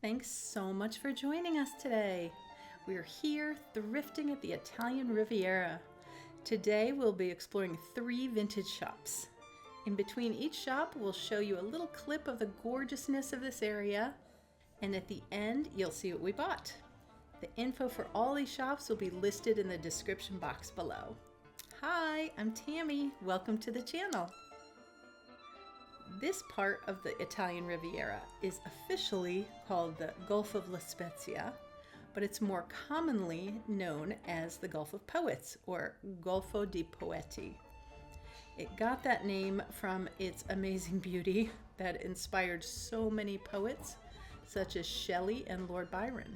Thanks so much for joining us today. We're here thrifting at the Italian Riviera. Today we'll be exploring 3 vintage shops. In between each shop, we'll show you a little clip of the gorgeousness of this area, and at the end, you'll see what we bought. The info for all these shops will be listed in the description box below. Hi, I'm Tammy. Welcome to the channel. This part of the Italian Riviera is officially called the Gulf of La Spezia, but it's more commonly known as the Gulf of Poets, or Golfo di Poeti. It got that name from its amazing beauty that inspired so many poets, such as Shelley and Lord Byron.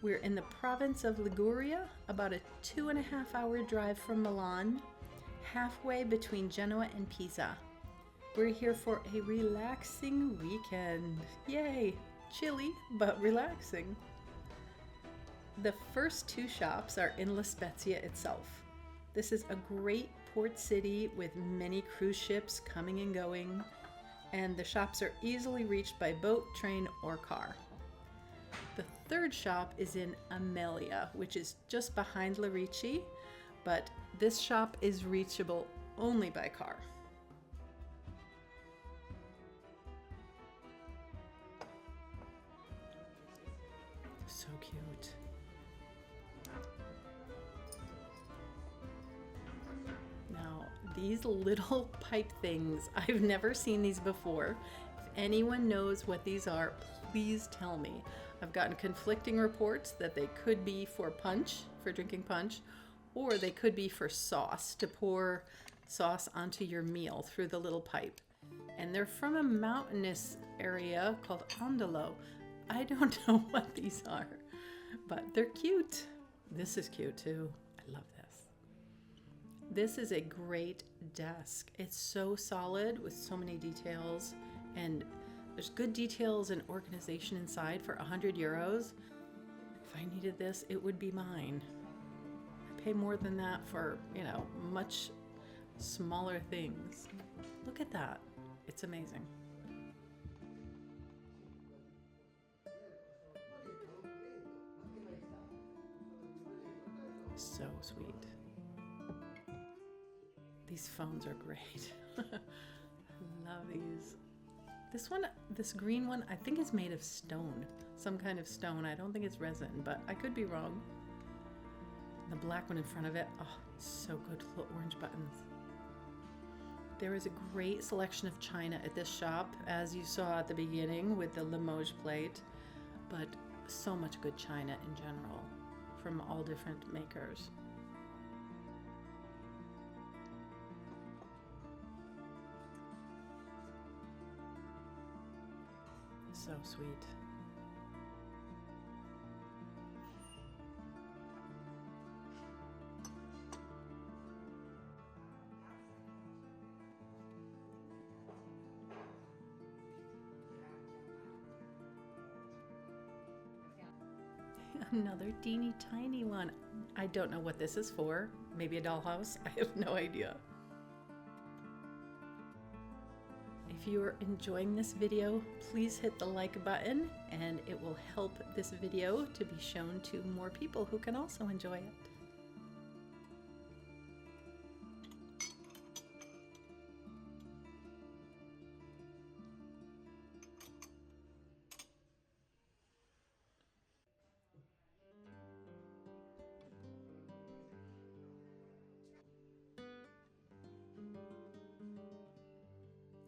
We're in the province of Liguria, about a 2.5-hour drive from Milan, halfway between Genoa and Pisa. We're here for a relaxing weekend. Yay! Chilly, but relaxing. The first 2 shops are in La Spezia itself. This is a great port city with many cruise ships coming and going, and the shops are easily reached by boat, train, or car. The third shop is in Ameglia, which is just behind La Ricci, but this shop is reachable only by car. So cute. Now, these little pipe things, I've never seen these before. If anyone knows what these are, please tell me. I've gotten conflicting reports that they could be for punch, for drinking punch, or they could be for sauce, to pour sauce onto your meal through the little pipe. And they're from a mountainous area called Ondolo. I don't know what these are, but they're cute. This is cute too. I love this. This is a great desk. It's so solid with so many details, and there's good details and organization inside for 100 euros. If I needed this, it would be mine. I pay more than that for, much smaller things. Look at that. It's amazing. So sweet. These phones are great. Love these. This green one, I think is made of stone. Some kind of stone. I don't think it's resin, but I could be wrong. The black one in front of it, oh, so good. Little orange buttons. There is a great selection of china at this shop, as you saw at the beginning with the Limoges plate, but so much good china in general from all different makers. So sweet. Another teeny tiny one. I don't know what this is for. Maybe a dollhouse? I have no idea. If you are enjoying this video, please hit the like button, and it will help this video to be shown to more people who can also enjoy it.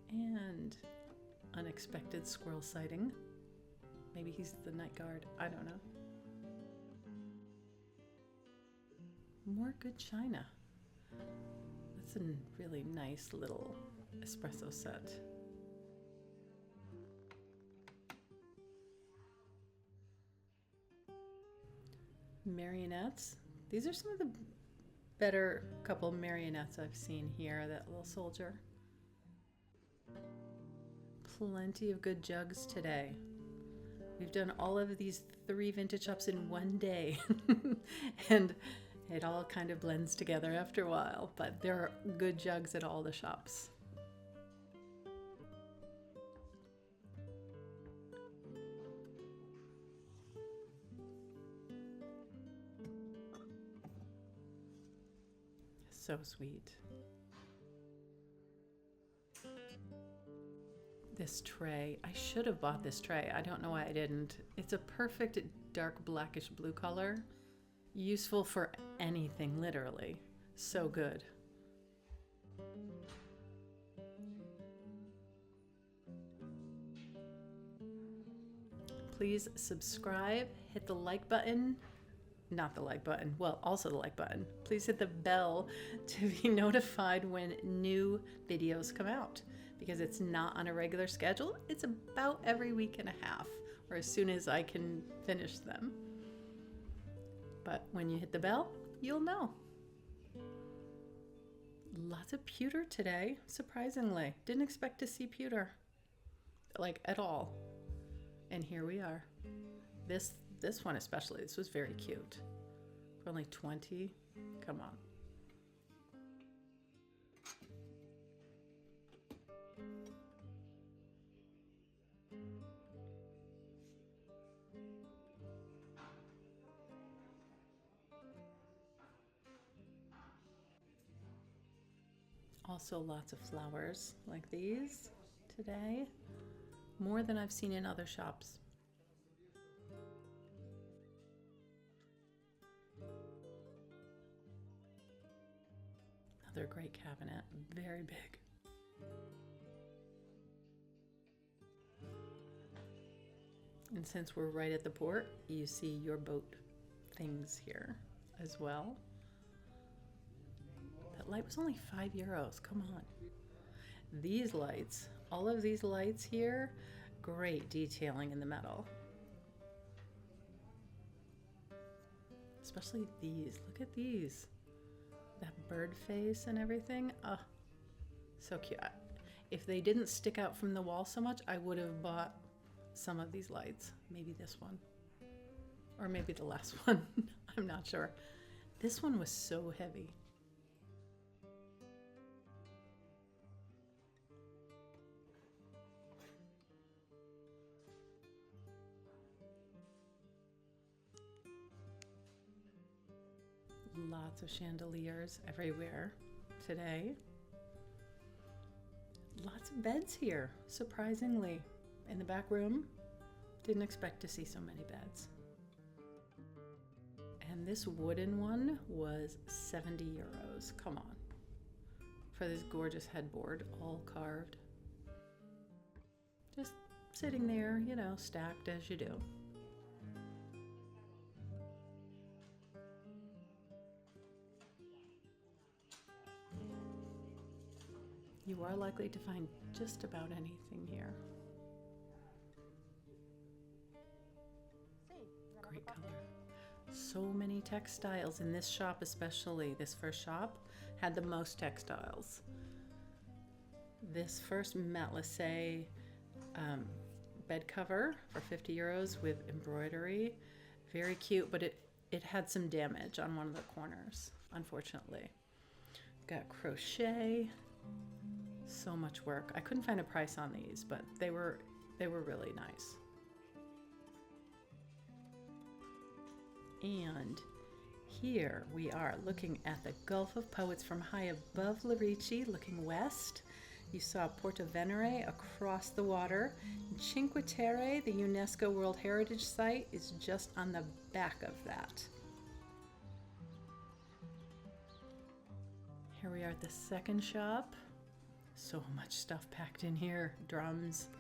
And unexpected squirrel sighting. Maybe he's the night guard. I don't know. More good china. That's a really nice little espresso set. Marionettes. These are some of the better couple marionettes I've seen here. That little soldier. Plenty of good jugs today. We've done all of these 3 vintage shops in one day and it all kind of blends together after a while, but there are good jugs at all the shops. So sweet. This tray, I should have bought this tray. I don't know why I didn't. It's a perfect dark blackish blue color. Useful for anything, literally. So good. Please subscribe, hit the like button. Not the like button, well, also the like button. Please hit the bell to be notified when new videos come out, because it's not on a regular schedule. It's about every week and a half, or as soon as I can finish them. But when you hit the bell, you'll know. Lots of pewter today, surprisingly. Didn't expect to see pewter, like at all. And here we are. This one especially, this was very cute. For only 20, come on. Also lots of flowers like these today. More than I've seen in other shops. Another great cabinet, very big. And since we're right at the port, you see your boat things here as well. That light was only €5, come on. These lights, all of these lights here, great detailing in the metal. Especially these, look at these. That bird face and everything, oh, so cute. If they didn't stick out from the wall so much, I would have bought some of these lights. Maybe this one, or maybe the last one, I'm not sure. This one was so heavy. Lots of chandeliers everywhere today. Lots of beds here, surprisingly. In the back room, didn't expect to see so many beds. And this wooden one was €70. Come on. For this gorgeous headboard, all carved. Just sitting there, you know, stacked as you do. You are likely to find just about anything here. Great color. So many textiles in this shop, especially. This first shop had the most textiles. This first matelassé bed cover for €50 with embroidery. Very cute, but it had some damage on one of the corners, unfortunately. Got crochet. So much work. I couldn't find a price on these, but they were really nice. And here we are looking at the Gulf of Poets from high above Lerici, looking west. You saw Porto Venere across the water. Cinque Terre, the UNESCO World Heritage Site, is just on the back of that. Here we are at the second shop. So much stuff packed in here. Drums.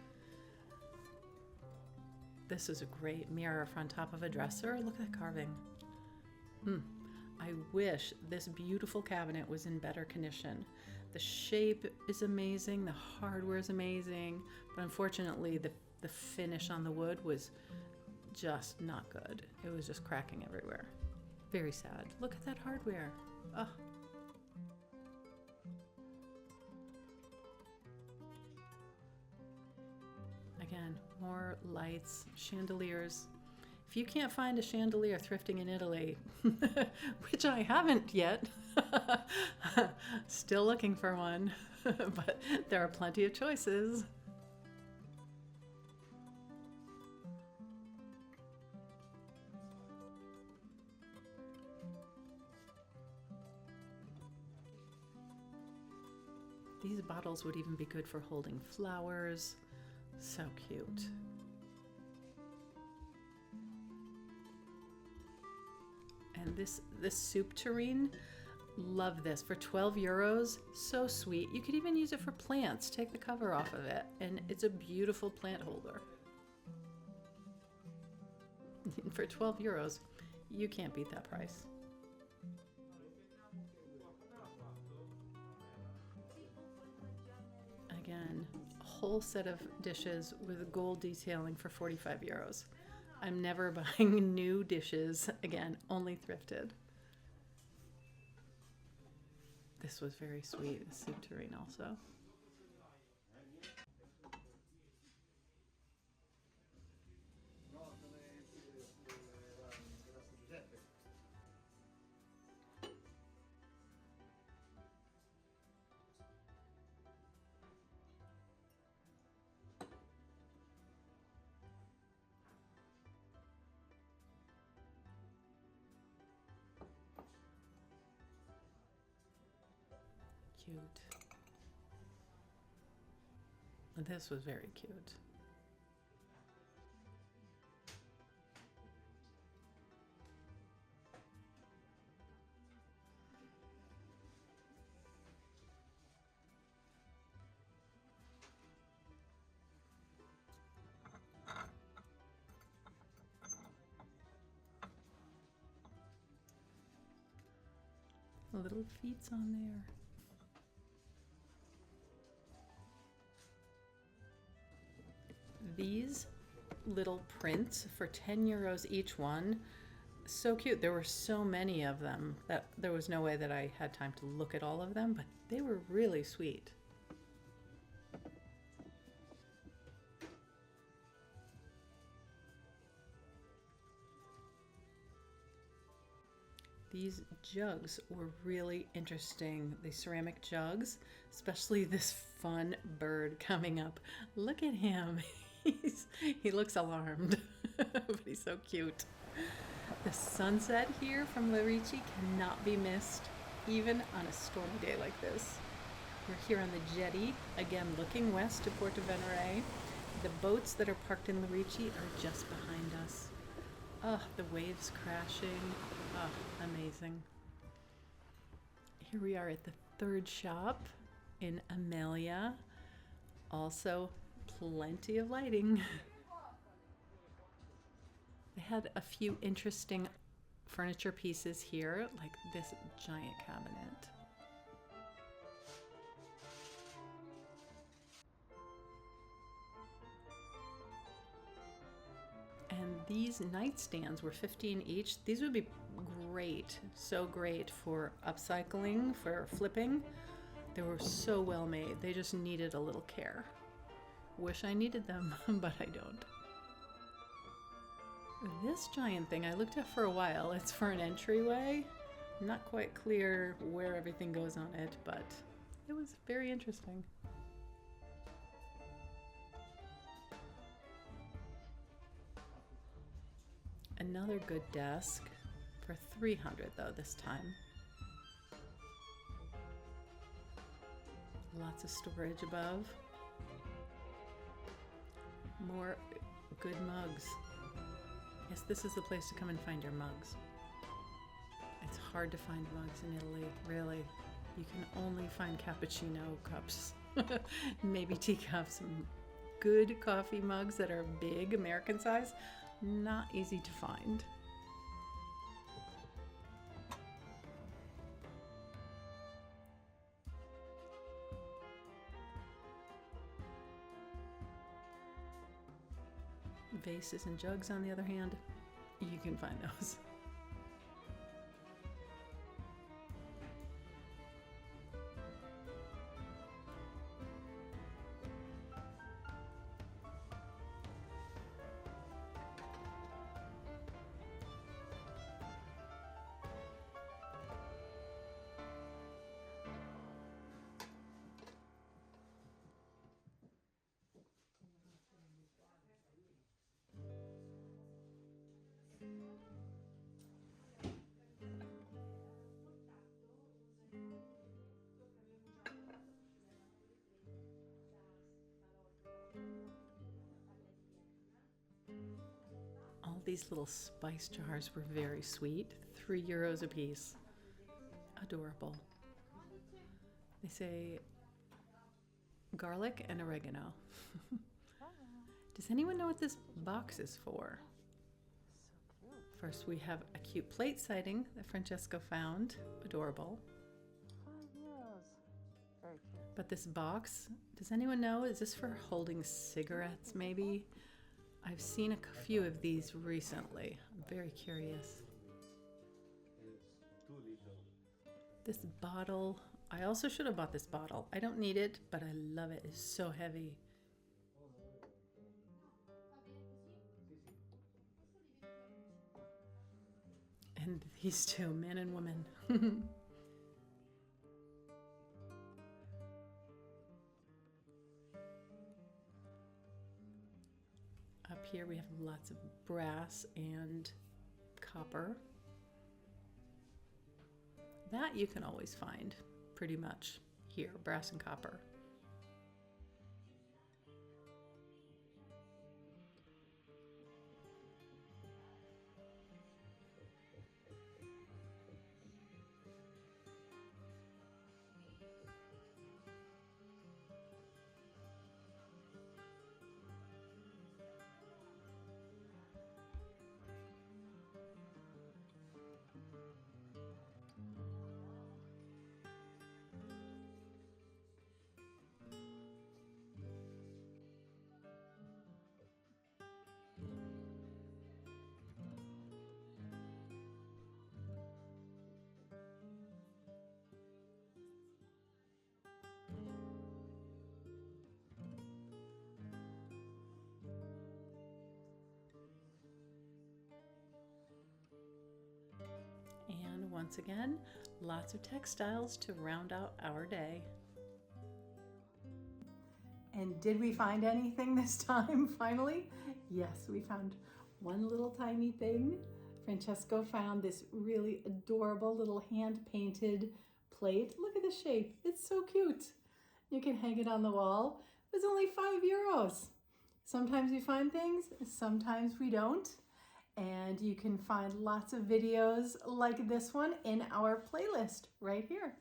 This is a great mirror on top of a dresser. Look at that carving. I wish this beautiful cabinet was in better condition. The shape is amazing. The hardware is amazing. But unfortunately, the finish on the wood was just not good. It was just cracking everywhere. Very sad. Look at that hardware. Oh. Again, more lights, chandeliers. If you can't find a chandelier thrifting in Italy, which I haven't yet, still looking for one, but there are plenty of choices. These bottles would even be good for holding flowers. So cute. And this soup tureen, love this. For 12 euros, so sweet. You could even use it for plants. Take the cover off of it, and it's a beautiful plant holder. For 12 euros, you can't beat that price. Again, a whole set of dishes with gold detailing for 45 euros. I'm never buying new dishes again, only thrifted. This was very sweet, the soup tureen also. Cute. This was very cute. Little feet on there. These little prints for 10 euros each one. So cute. There were so many of them that there was no way that I had time to look at all of them, but they were really sweet. These jugs were really interesting. The ceramic jugs, especially this fun bird coming up. Look at him. He looks alarmed, but he's so cute. The sunset here from Lerici cannot be missed, even on a stormy day like this. We're here on the jetty, again looking west to Porto Venere. The boats that are parked in Lerici are just behind us. Oh, the waves crashing. Oh, amazing. Here we are at the third shop in Ameglia. Also, plenty of lighting. They had a few interesting furniture pieces here, like this giant cabinet. And these nightstands were 15 each. These would be great, so great for upcycling, for flipping. They were so well made. They just needed a little care. Wish I needed them, but I don't. This giant thing I looked at for a while. It's for an entryway. Not quite clear where everything goes on it, but it was very interesting. Another good desk for 300 though this time. Lots of storage above. More good mugs. Yes, this is the place to come and find your mugs. It's hard to find mugs in Italy, really. You can only find cappuccino cups, maybe teacups, some good coffee mugs that are big, American size. Not easy to find. Vases and jugs, on the other hand, you can find those. these little spice jars were very sweet. €3 a piece. Adorable. They say garlic and oregano. Does anyone know what this box is for? First, we have a cute plate sighting that Francesco found. Adorable. Very cute. But this box, does anyone know? Is this for holding cigarettes, maybe? I've seen a few of these recently. I'm very curious. This bottle, I also should have bought this bottle. I don't need it, but I love it. It's so heavy. And these two, man and woman. Up here we have lots of brass and copper. That you can always find pretty much here, brass and copper. And once again, lots of textiles to round out our day. And did we find anything this time, finally? Yes, we found one little tiny thing. Francesco found this really adorable little hand-painted plate. Look at the shape, it's so cute. You can hang it on the wall. It was only €5. Sometimes we find things, sometimes we don't. And you can find lots of videos like this one in our playlist right here.